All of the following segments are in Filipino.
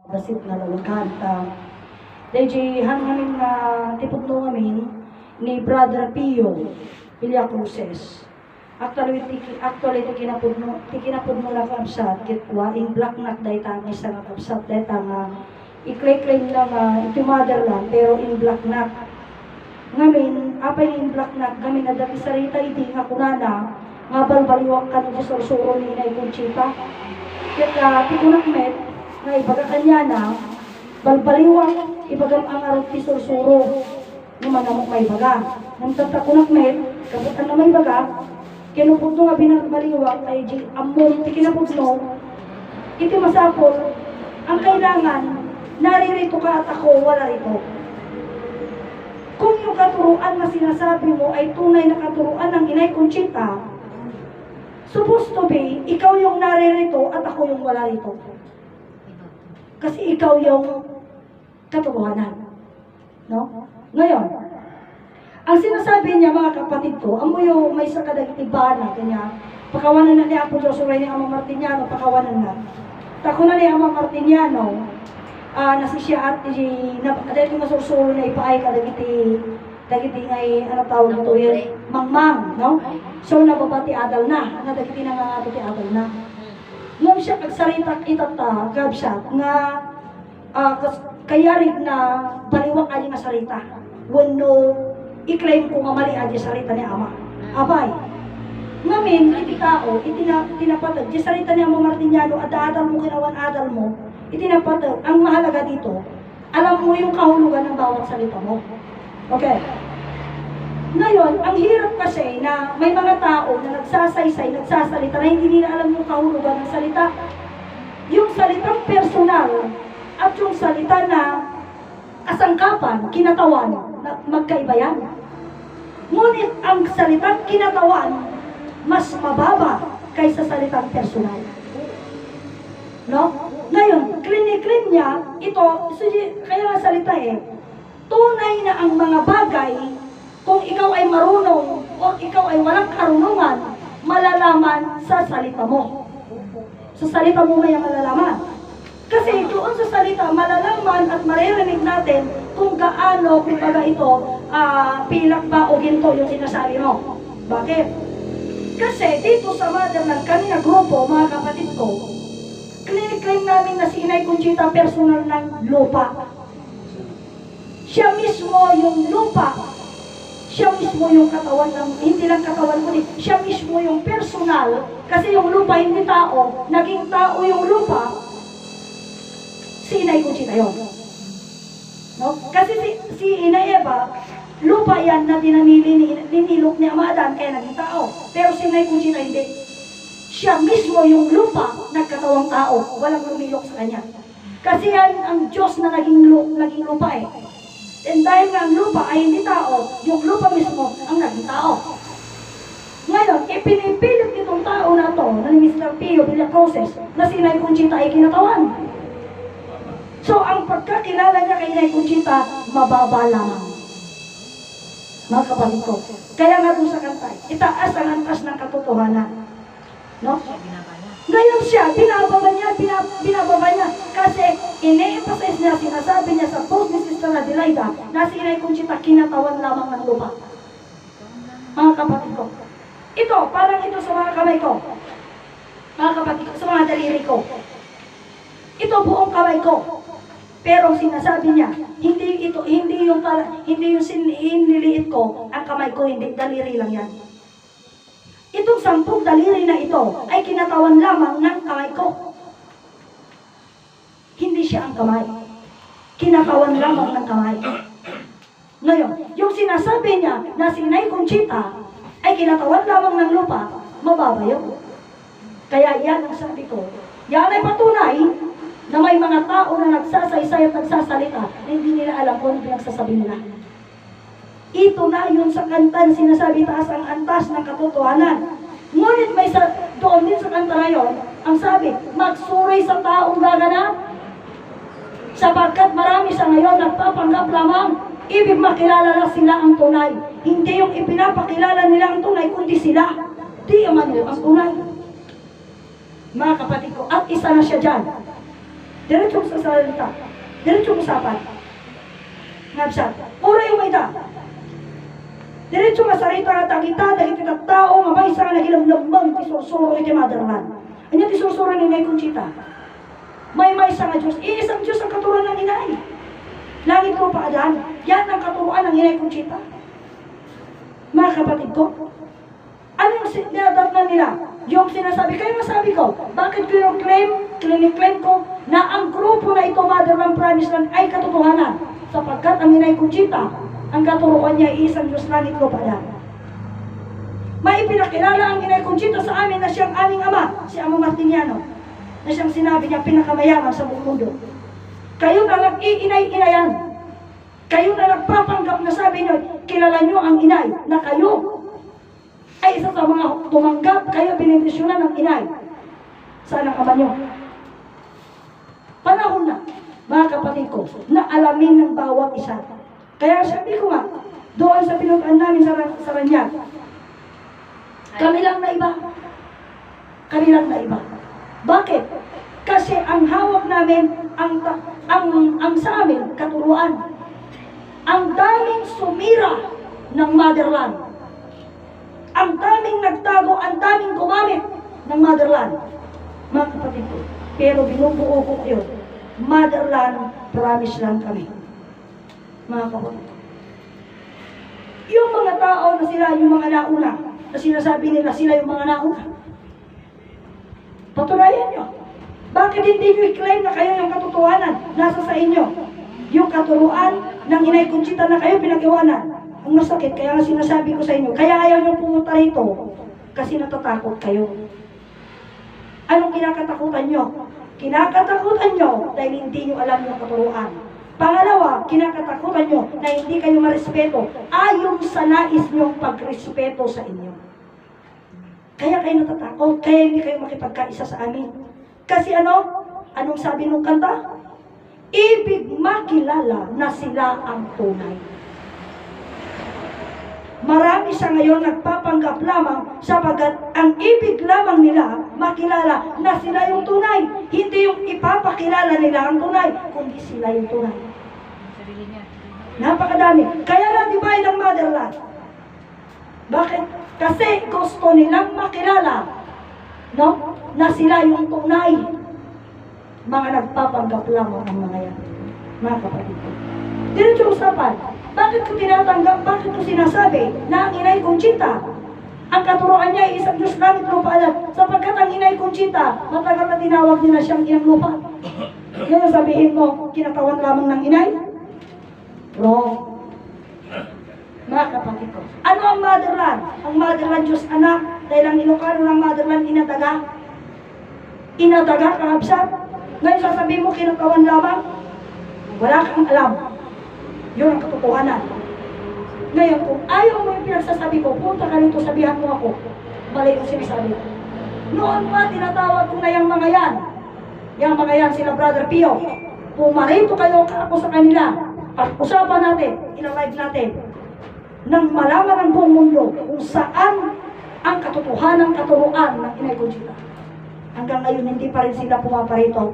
basit na lalaganta. Dahil hanggamin na tipod no ngamin ni Brother Pio Villacruces. Actually, tikinapod mo lang kapsat, kitwa, in black nak dahi tangay sa kapsat, dahi tanga, i-claim lang, ito mother lang, pero in black nak. Ngamin, apay in black nak, ngamin na dati sarita, iti nga kunana, nga balbaliwak ka nung sursuro ni Inay Conchita. Kaya, tikunak met, nga ibaga kanya na, balbaliwak, ibagam ang arot ti sursuro, naman may baga. Nang tatakunak met, kaputan na may baga, kinupod nga binabaliwak ay amon, tikinapod iti masapol, ang kailangan, naririto ka at ako, wala rito. Kung yung katuruan na sinasabi mo ay tunay na katuruan ng Inay Conchita, supposed to be, ikaw yung naririto at ako yung wala rito. Kasi ikaw yung katotohanan. No? Ngayon, ang sinasabi niya, mga kapatid ko, amo yung may sakadagitibahan na, kanya, pakawanan na ni Apo Josuray ni Amang Martiniano, pakawanan na. Tako na ni Amang Martiniano, nasi siya at dahil yung masursuro na ipaay ka, dagiti ngay, ano tawag ito yun, mangmang, no? So, nababati adal na, dagiti na nga ito ti adal na. Nung siya agsarita itata, gabsat, nga, kayarig na baliwak aling nga sarita. Wano, i-claim ko nga mali aja sarita ni Ama. Abay. Ngamin, iti tao, itinapatag. Di sarita ni Ama Martiniano, adal mo, kinawan adal mo, itinapatag. Ang mahalaga dito, alam mo yung kahulugan ng bawat salita mo. Okay. Ngayon, ang hirap kasi na may mga tao na nagsasaysay, nagsasalita na hindi nila alam yung kahulugan ng salita. Yung salitang personal at yung salita na kasangkapan, kinatawan, magkaiba yan. Ngunit ang salitang kinatawan, mas mababa kaysa salitang personal. No? Ngayon, klin niya, ito, kaya nga salita tunay na ang mga bagay, kung ikaw ay marunong o ikaw ay walang karunungan, malalaman sa salita mo. Sa salita mo may malalaman. Kasi doon sa salita, malalaman at maririnig natin kung gaano, kung baga ito, pilak ba o ginto yung sinasabi mo. Bakit? Kasi dito sa mother ng kami na grupo, mga kapatid ko, claim namin na si Inay Conchita personal ng lupa. Siya mismo yung lupa. Siya mismo yung katawan ng, hindi lang katawan ko, siya mismo yung personal. Kasi yung lupa hindi tao, naging tao yung lupa, si Inay Conchita yun. No? Kasi si Inay Eva, lupa yan na ninilok ni Ama Adan, kaya naging tao. Pero si Inay Conchita hindi. Siya mismo yung lupa, nagkatawang tao. Walang lumilok sa kanya. Kasi yan ang Diyos na naging lupa And dahil nga ang lupa ay hindi tao, yung lupa mismo ang naging tao. Ngayon, ipinipilit itong tao na to, na ni Mr. Pio Villacruces, na si Inay Conchita ay kinatawan. So, ang pagkakilala niya kay Inay Conchita, mababa lamang. Mga kapatid ko. Kaya nga doon sa kanta, itaas ang antas ng katotohanan. No? Ngayon siya, binababa niya. Kasi ine-emphasize niya, sinasabi niya sa post ni Sister Adelaida, na si Inay Conchita kinatawan lamang ng lupa. Mga kapatid ko. Ito, parang ito sa mga kamay ko. Mga kapatid ko, sa mga daliri ko. Ito buong kamay ko. Pero sinasabi niya, hindi yung siniliit ko, ang kamay ko, hindi, daliri lang yan. Itong 10 daliri na ito ay kinatawan lamang ng kamay ko. Hindi siya ang kamay. Kinatawan lamang ng kamay. Ngayon, yung sinasabi niya na si Inay Conchita ay kinatawan lamang ng lupa, mababa yun. Kaya yan ang sabi ko. Yan ay patunay na may mga tao na nagsasaysay at nagsasalita na hindi nila alam kung ano pinagsasabi nila. Ito na yun sa kanta na sinasabi, taas ang antas ng katotohanan. Ngunit may doon din sa kanta na yun, ang sabi, magsuri sa taong gaganap, sapagkat marami sa ngayon nagpapanggap lamang, ibig makilala na sila ang tunay. Hindi yung ipinapakilala nila ang tunay, kundi sila. Di man yun ang tunay. Mga kapatid ko, at isa na siya dyan. Diretsong sa salita. Diretsong usapan. Ngabsat. Pura yung maita. Diretsong masarita nga kita, dahil kita tao, nga may isa nga nagilamlambang tisursuro iti motherland. Anya tisursuro ni Inay Conchita. May isa nga Diyos. Iisang Diyos ang katuruan ng inay. Langit ko pa adan. Yan ang katuruan ng Inay Conchita. Mga kapatid ko, ano yung sinadatnan nila? Yung sinasabi, kaya masabi ko, bakit kliniklaim ko na ang grupo na ito, Motherland Promise Land, ay katotohanan? Sapagkat ang Inay Conchita, ang katuruan niya ay isang Diyos langit ko pa adan. May pinakilala ang Inay Conchita sa amin na siyang aming ama, si Amo Martiniano, na siyang sinabi niya pinakamayaman sa buong mundo. Kayo na nag-iinay-inayan. Kayo na nagpapanggap na sabi niyo, kilala niyo ang inay, na kayo ay isa sa mga tumanggap, kayo binindisyonan ng inay. Saan ang ama niyo? Panahon na, mga kapatid ko, na alamin ng bawat isa. Kaya sabi ko nga, doon sa pinutaan namin sa Ranyag, kami lang na iba. Kami lang na iba. Bakit? Kasi ang hawak namin, ang sa amin, katuruan. Ang daming sumira ng motherland. Ang daming nagtago, ang daming gumamit ng motherland. Mga kapatid ko, pero binubuo ko kayo, motherland, promise lang kami. Mga kapatid ko. Yung mga tao na sila, yung mga nauna, na sinasabi nila sila yung mga nauna. Patunayan nyo. Bakit hindi nyo i-claim na kayo yung katotohanan? Nasa sa inyo. Yung katuruan ng Inay Conchita na kayo pinagawanan. Ang masakit, kaya nga sinasabi ko sa inyo, kaya ayaw nyo pumunta rito kasi natatakot kayo. Anong kinakatakutan nyo? Kinakatakutan nyo dahil hindi nyo alam yung katuruan. Pangalawa, kinakatakutan nyo na hindi kayo marespeto ayon sa nais nyong pagrespeto sa inyo. Kaya kayo natatakot, kaya hindi kayo makipagkaisa sa amin. Kasi ano? Anong sabi nung kanta? Ibig makilala na sila ang tunay. Marami sa ngayon nagpapanggap lamang sapagat ang ibig lamang nila makilala na sila yung tunay. Hindi yung ipapakilala nila ang tunay, kundi sila yung tunay. Napakadami. Kaya na-divide ang motherland. Bakit? Kasi gusto nilang makilala, no? Na sila yung tunay. Mga nagpapanggap lamang ang mga yan. Mga kapatid ko. Diretso usapan. Bakit ko tinatanggap? Bakit ko sinasabi na ang Inay Conchita, ang katuroan niya ay isang Diyos langit lupa alam. Sapagkat ang Inay Conchita, matagal na tinawag nila siyang inang lupa. Ngayon sabihin mo, kinatawan lamang ng inay? Wrong. Mga kapatid ko. Ano ang motherland? Ang motherland Diyos anak, dahil ang Ilocano ng motherland inadaga. Inadaga, kahabsat. Ngayon sasabihin mo, kinatawan lamang? Wala kang alam. Yun ang katotohanan. Ngayon, kung ayaw mo yung pinagsasabi ko, punta ka rito, sabihan mo ako. Mali yung sinasabi ko. Noon pa, tinatawag ko na yung mga yan. Yung mga yan, sila Brother Pio. Pumarito kayo ako sa kanila. At usapan natin, ina-live natin, nang malaman ng buong mundo kung saan ang katotohanan, katuruan ng Inay Conchita. Hanggang ngayon, hindi pa rin sila pumaparito.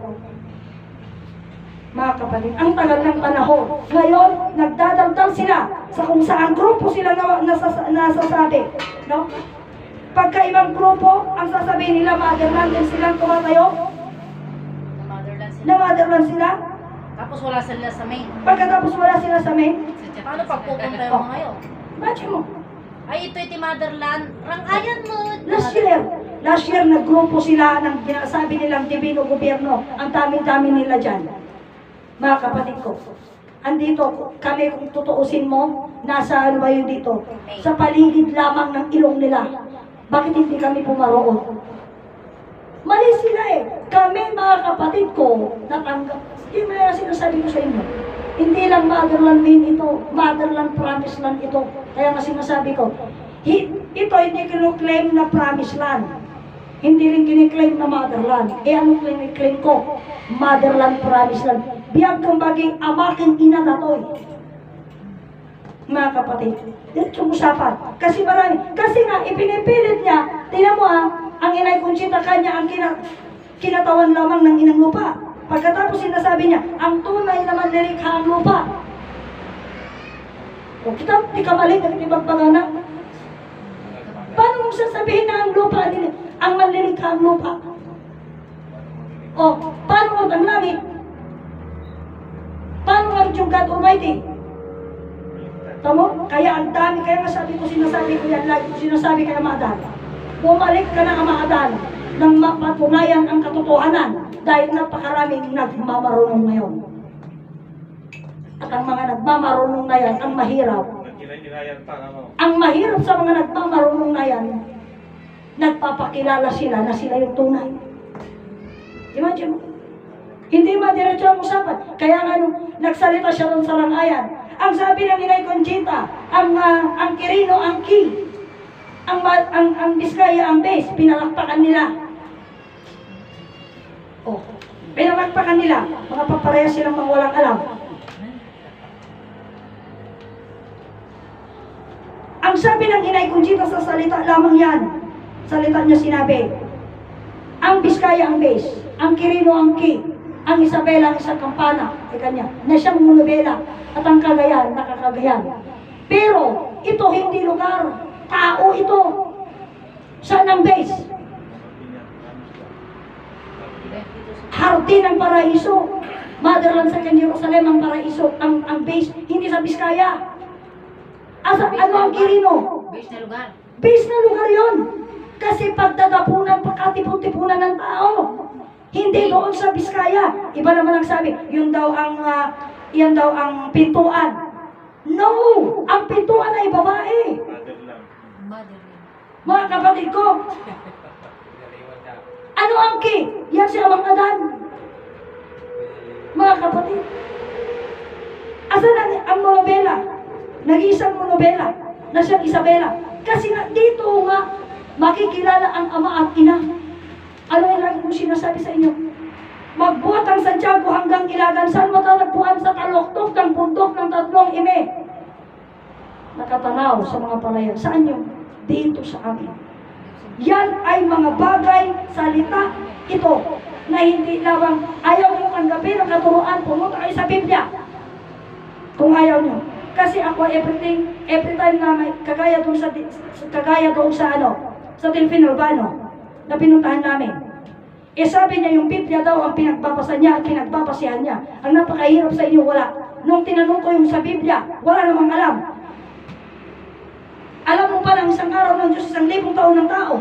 Mga kapatid, ang tagal ng panahon. Ngayon, nagdadaldal sila sa kung saan grupo sila nasasabi. No? Pagka ibang grupo, ang sasabihin nila, motherland din silang tumatayo. Na motherland sila. Tapos wala sila sa main. Pagkatapos wala sila sa main. Paano pag pupunta yung mga yun? Imagine mo. Ay, ito iti motherland. Rangayan mo. Last year, naggrupo sila ng ginasabi nilang divino gobyerno. Ang dami-dami nila dyan. Mga kapatid ko, andito kami, kung tutuusin mo, nasa ano ba yun dito? Sa paligid lamang ng ilong nila. Bakit hindi kami pumaroon? Mali sila eh. Kami, mga kapatid ko, natanggap. Yung mga sinasabi ko sa inyo, hindi lang motherland mean ito, motherland promise land ito. Kaya nga sinasabi ko, ito hindi kinuklaim na promise land. Hindi rin kiniklaim na motherland. Eh anong kiniklaim ko? Motherland promise land. Biyag kang baging amaking ina na to. Mga kapatid, dito usapan. Kasi marami. Kasi nga, ipinipilit niya, tingnan mo ang Inay Conchita kanya ang kinatawan lamang ng inang lupa. Pagkatapos sinasabi niya, ang tunay naman nilikha ang lupa. O kita, di ka mali, nagtibag pagana. Paano mong sasabihin na ang lupa, ang manlilikha ang lupa? O, paano mo ang langit? Paano nga yung God Almighty? Tamo? Kaya ang dami, kaya nga sinasabi ko yan lagi, sinasabi kay Amadan. Bumalik ka na Amadan nang mapatunayan ang katotohanan dahil napakaraming nagmamarunong ngayon. At ang mga nagmamarunong na yan, ang mahirap. Ang mahirap sa mga nagmamarunong na yan, nagpapakilala sila na sila yung tunay. Imagine mo. Hindi madiretso ang usapan. Kaya nga nung nagsalita siya ron sa rangayan, ang sabi ng Inay Conchita, ang Quirino, ang key, ang Biskaya, ang base, pinalakpakan nila. Oh, pinalakpakan nila. Mga papareha silang mga walang alam. Ang sabi ng Inay Conchita sa salita lamang yan, salita niya sinabi, ang Biskaya ang base, ang Quirino ang key, ang Isabela ang isang kampana, kanya, na siyang monobela, at ang Cagayan, nakakagayan. Pero, ito hindi lugar, tao ito. Saan ang base? Hardin ng paraiso. Motherland sa Jerusalem ang paraiso, ang base, hindi sa Biskaya. Ano ang Quirino? Base na lugar. Base na lugar yun. Kasi pagdadapunan, pagkatipon-tipunan ng tao. Hindi doon sa Biskaya. Iba naman ang sabi, yan daw ang pintuan. No! Ang pintuan ay babae. Mga kapatid ko, ano ang key? Yan si Amang Adan. Mga kapatid, asan ang monobela? Nag-iisang monobela na siyang Isabela. Kasi nga, dito nga, makikilala ang ama at ina. Ano yung lagi kong sinasabi sa inyo? Magbuhat ang Santiago hanggang Ilagan. Saan matatagpuan? Sa taloktok ng bundok ng 3 ime. Nakatanaw sa mga palayan. Saan yun? Dito sa amin. Yan ay mga bagay, salita, ito, na hindi lamang ayaw nyo tanggapin ang katuruan. Pumunta kayo sa Biblia. Kung ayaw nyo. Kasi ako every time na may kagaya doon sa Delfin Urbano, na pinuntahan namin. Eh sabi niya yung Biblia daw ang pinagbabasa niya at pinagbabasihan niya. Ang napakahirap sa inyo, wala. Nung tinanong ko yung sa Biblia, wala namang alam. Alam mo pa ng isang araw ng Diyos, 1,000 taon ng tao.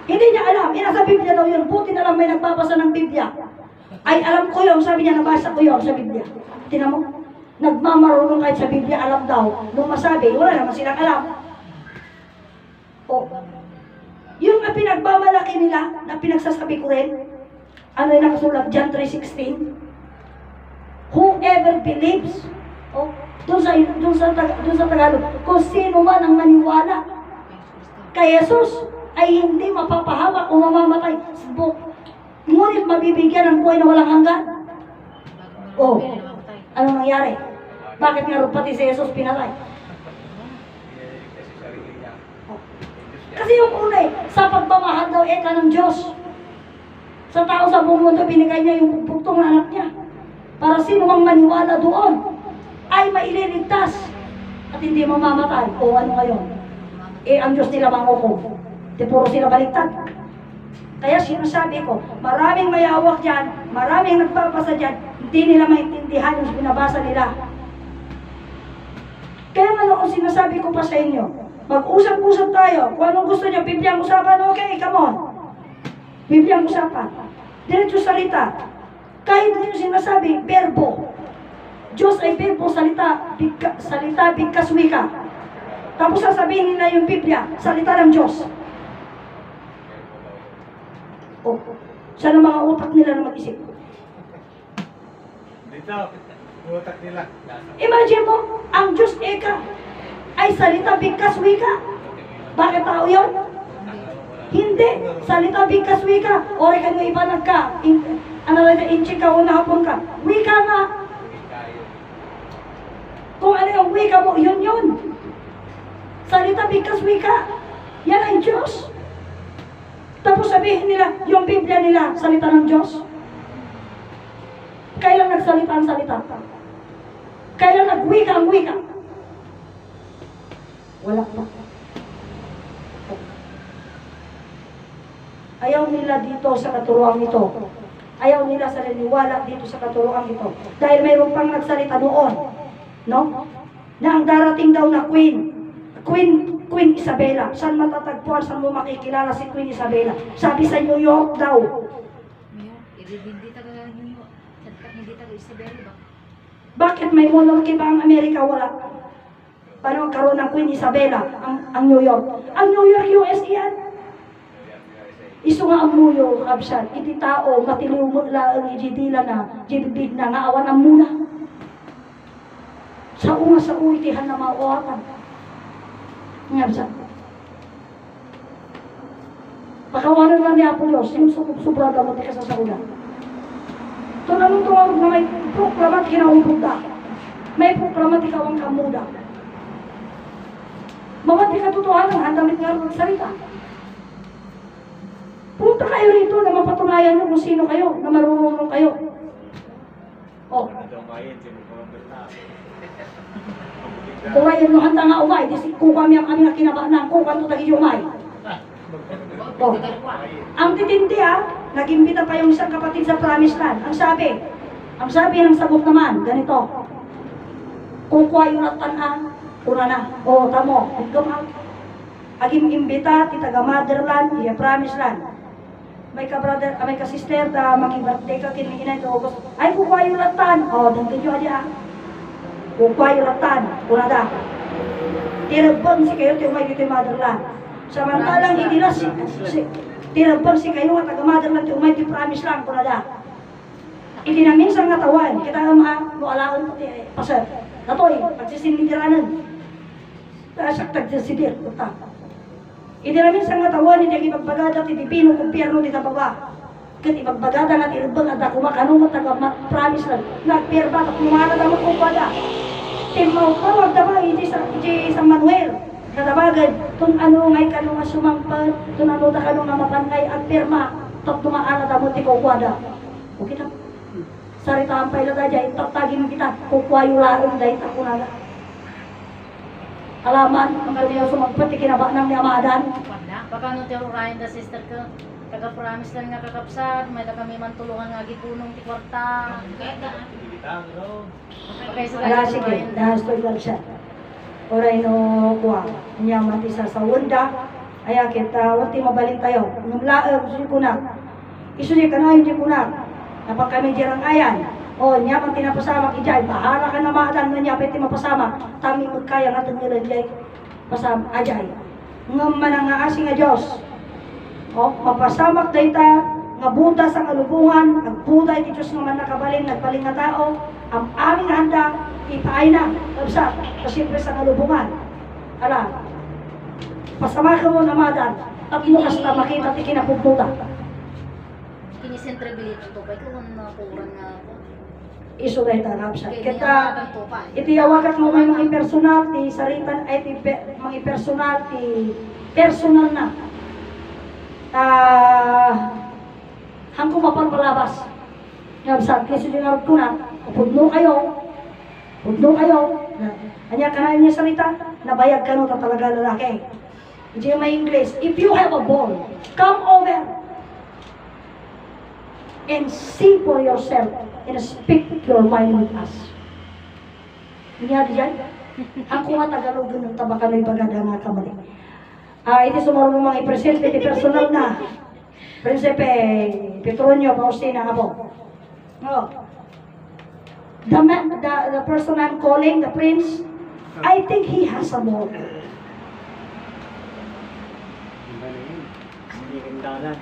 Hindi niya alam. Nasa Biblia daw yun. Buti na lang may nagbabasa ng Biblia. Ay, alam ko yun. Sabi niya, nabasa ko yun sa Biblia. Tingnan mo, nagmamarunong kahit sa Biblia, alam daw. Nung masabi, wala naman silang alam. O, yung na pinagmamalaki nila, na pinagsasabi ko rin, ano yung nakasulat, John 3:16, whoever believes, doon sa Tagalog, kung sino man ang maniwala kay Jesus, ay hindi mapapahamak o mamamatay. Ngunit mabibigyan ng buhay na walang hanggan. Ano nangyari? Bakit nga pati si Jesus pinatay? Kasi yung una sa pagmamahal daw eka ng Diyos. Sa tao sa buong mundo, binigay niya yung bugtong na anak niya. Para sino mang maniwala doon, ay maililigtas at hindi mamamatay. O ano ngayon? Ang Diyos nila mangukom. Di puro sila baliktad. Kaya sinasabi ko, maraming mayawak dyan, maraming nagpapasa dyan, hindi nila maintindihan yung binabasa nila. Kaya nga noon sinasabi ko pa sa inyo, mag-usap-usap tayo. Kung anong gusto niyo, Biblia ang usapan, okay, come on. Biblia ang usapan. Diretso salita. Kahit na yung sinasabi, verbo. Diyos ay verbo, salita, bigkas wika. Tapos sasabihin nila yung Biblia, salita ng Diyos. Saan ang mga utak nila na mag-isip? Dito, utak nila. Imagine mo, ang Diyos eka ay salita bigkas wika. Bakit tao yun? Hindi. Salita bigkas wika. Ore ka nyo iba inchi ka o nahapon ka. Wika nga. Kung ano yung wika mo, yun. Salita bigkas wika. Yan ay Diyos. Tapos sabihin nila, yung Biblia nila, salita ng Diyos. nagsalita ang salita? Kailan nagwika ang wika? Wala pa. Ayaw nila dito sa katuruan ito. Ayaw nila sa naniwala dito sa katuruan ito. Dahil mayroon pang nagsalita noon, no? Na ang darating daw na Queen Isabela. Saan matatagpuan, saan mo makikilala si Queen Isabela? Sabi sa New York daw. Hindi taga Isabela ba? Bakit may monarchy ba ang Amerika? Wala. Paano karoon ng Queen Isabela ang New York? Ang New York, US yan. Isu nga ang muyo, kabsat, iti tao, matiliw mo laang ijidila na, jibibig na, nga awan ang muna. Sa uitihan na mauwatan. Nga kabsat. Pakawanan lang ni Apo Diyos, yung sobrada mo, di ka sasakulan. Ito naman tuwag na may proklamat kinaumpog ka. May proklamat ikaw ang kamuda. Mga di katotohanan, ang damit nga magsalita. Punta kayo rito na mapatunayan nyo kung sino kayo, na marunong kayo. Oh. Kung kayo nung handa nga umay, kung kami ang aming kinabanan, kung kanto tagi umay. Oh. Ang titindi nag-imbita pa yung isang kapatid sa Promised Land. Ang sabi ng sagot naman, ganito. Kung kuha yung natan una na. O, tamo, aging imbita, titaga Motherland, iya Promised Land. May ka-brother, may ka-sister, mag-birthday ka, kinihinay ito, August. Ay, kung kuha yung natan. O, dangkin nyo aja. Kung kuha yung natan, una da. Tirabang si kayo, tiyo may dito yung Motherland. Samantalang itilas tirabang si kayo at taga-Motherland yung may Promised Land ko na da. Itinaminsan nga tawan, kita nga mualaon pati pasar. Natoy, pagsisinidiranan. Tasak tagsisidir, puta. Itinaminsan nga tawan, hindi ipagbagada, titipino, kumpierno, dita baba. Kat ipagbagada nga tirabang at ako makanong taga-Promised Land. Nagpierba, at kumara na magkukwada. Timaw pa, magdaba, iti San Manuel. Katabagan, kung ano ngay kanong nga sumangpad, kung ano na kanong nga mapangay at pirma, top tumaan na mo ti kukwada. O kita, saritahan pa ila daya, itatagin mo kita, kukwayo laong dahil ako na. Alaman, ang kanya sumangpad, ti kinaba ng niamadan. Baka nung tiro Ryan da sister ko, taga-promise lang nga kakapsat, may da kami man tulungan nga gipunong ti kwarta. Okay, so Ala, sige, nahastoy lang siya. Oray no kuha, niya mati sa wanda, aya kita, wati mabalin tayo. Nung laag, susi kunak. Isusi ka na yung kunak. Napag kami dirang ayan. O, niya man tinapasamak ijay. Bahala ka na maadan na niya pwede mapasamak. Tami magkaya nga tangilan jay. Pasamak, ajay. Ngam man nga asing nga Diyos. O, mapasamak dayta, nga Buddha sa kalubungan, ang Buddha iti Diyos nga man nakabalin, nagpaling nga tao, ang aming handa, ipaay na, kabsa, kasipre sa kalubungan. Ala, pasama ka mo na madan, at mo kasta makita ti kinapugnuta. kinisentribilito to, kaya kung nakuran nga ako. Iso na ita, kabsa. Kaya Kita, niyamatang to pa. itiyawagat mo may mga personal, ti saritan, ay ti mga personal, ti personal na. Hangko mapalbalabas. Kabsa, kasi dinarap ko na, pudno kayo, anya ka na niya salita, nabayag ka no talaga lalaki. Hindi may English. If you have a ball, come over and see for yourself and speak your mind with us. Niya diyan, ako nga Tagalog ng tabakano'y bagada nga kamali. Iti sumarunong mga i-present, iti personal na. Prinsipe Petronio Faustina nga po. Oh. The person I'm calling, the prince, I think he has a ball. Hindi rin dalan.